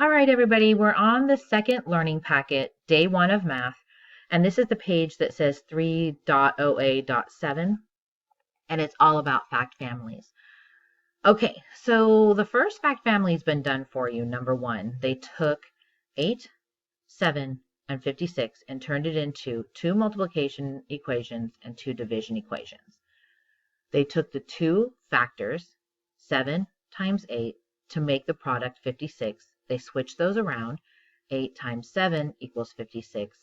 All right, everybody, we're on the second learning packet, day 1 of math, and this is the page that says 3.0a.7, and it's all about fact families. Okay, so the first fact family has been done for you, number 1. They took 8, 7, and 56 and turned it into 2 multiplication equations and 2 division equations. They took the 2 factors, 7 times 8, to make the product 56. They switched those around. 8 times 7 equals 56.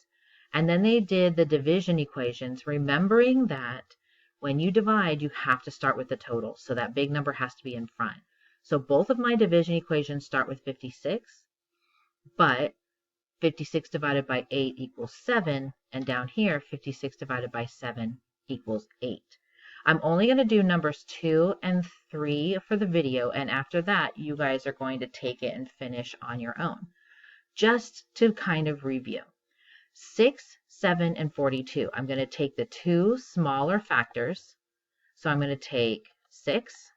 And then they did the division equations, remembering that when you divide, you have to start with the total. So that big number has to be in front. So both of my division equations start with 56, but 56 divided by 8 equals 7. And down here, 56 divided by 7 equals 8. I'm only going to do numbers 2 and 3 for the video, and after that, you guys are going to take it and finish on your own. Just to kind of review. 6, 7, and 42. I'm going to take the 2 smaller factors. So I'm going to take 6.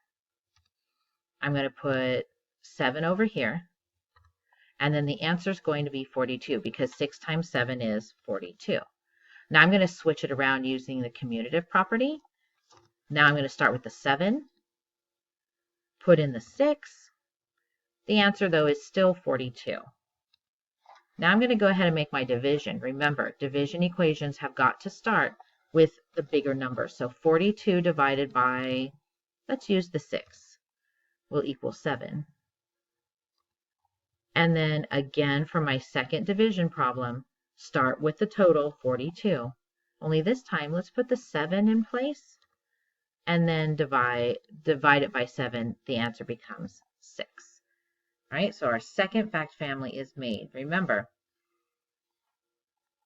I'm going to put 7 over here. And then the answer is going to be 42 because 6 times 7 is 42. Now I'm going to switch it around using the commutative property. Now I'm going to start with the 7, put in the 6. The answer, though, is still 42. Now I'm going to go ahead and make my division. Remember, division equations have got to start with the bigger number. So 42 divided by, let's use the 6, will equal 7. And then again, for my second division problem, start with the total, 42. Only this time, let's put the 7 in place. And then divide it by 7, the answer becomes 6. All right, so our second fact family is made. Remember,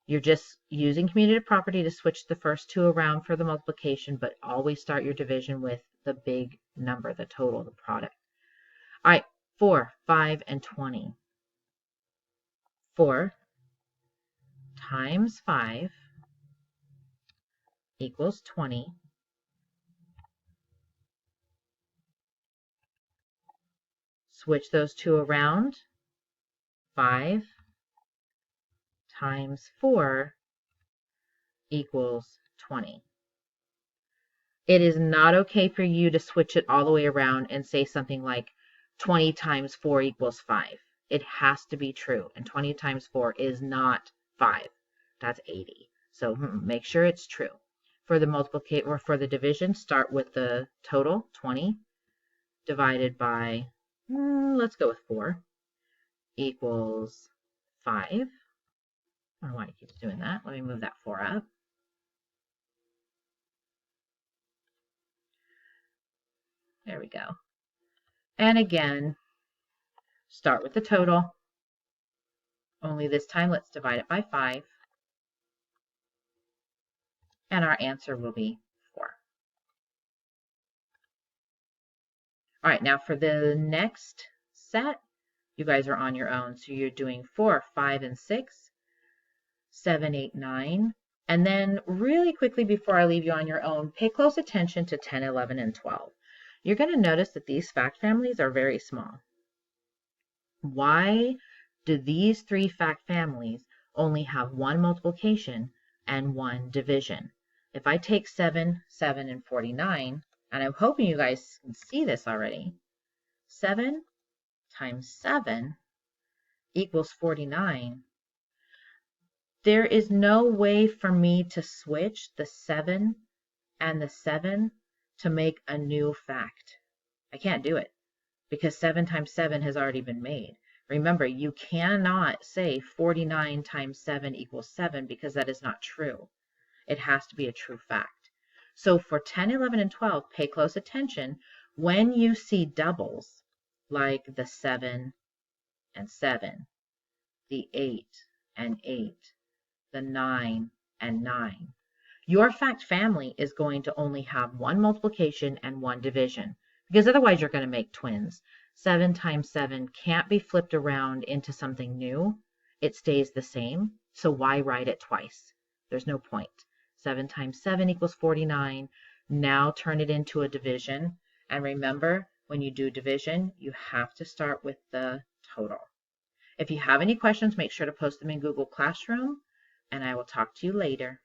you're just using commutative property to switch the first 2 around for the multiplication, but always start your division with the big number, the total, the product. All right, 4, 5, and 20. 4 times 5 equals 20. Switch those 2 around. 5 times 4 equals 20. It is not okay for you to switch it all the way around and say something like 20 times 4 equals 5. It has to be true. And 20 times 4 is not 5. That's 80. So make sure it's true. For the multiplication or for the division, start with the total, 20, divided by, let's go with 4, equals 5. I don't know why it keeps doing that. Let me move that 4 up. There we go. And again, start with the total. Only this time, let's divide it by 5. And our answer will be 4. All right, now for the next set, you guys are on your own. So you're doing 4, 5, and 6, 7, 8, 9. And then really quickly before I leave you on your own, pay close attention to 10, 11, and 12. You're going to notice that these fact families are very small. Why do these 3 fact families only have 1 multiplication and 1 division? If I take 7, 7, and 49, and I'm hoping you guys can see this already, 7 times 7 equals 49. There is no way for me to switch the 7 and the 7 to make a new fact. I can't do it because 7 times 7 has already been made. Remember, you cannot say 49 times 7 equals 7 because that is not true. It has to be a true fact. So for 10, 11, and 12, pay close attention when you see doubles like the 7 and 7, the 8 and 8, the 9 and 9. Your fact family is going to only have 1 multiplication and 1 division because otherwise you're going to make twins. 7 times 7 can't be flipped around into something new. It stays the same. So why write it twice? There's no point. 7 times 7 equals 49. Now turn it into a division. And remember, when you do division, you have to start with the total. If you have any questions, make sure to post them in Google Classroom, and I will talk to you later.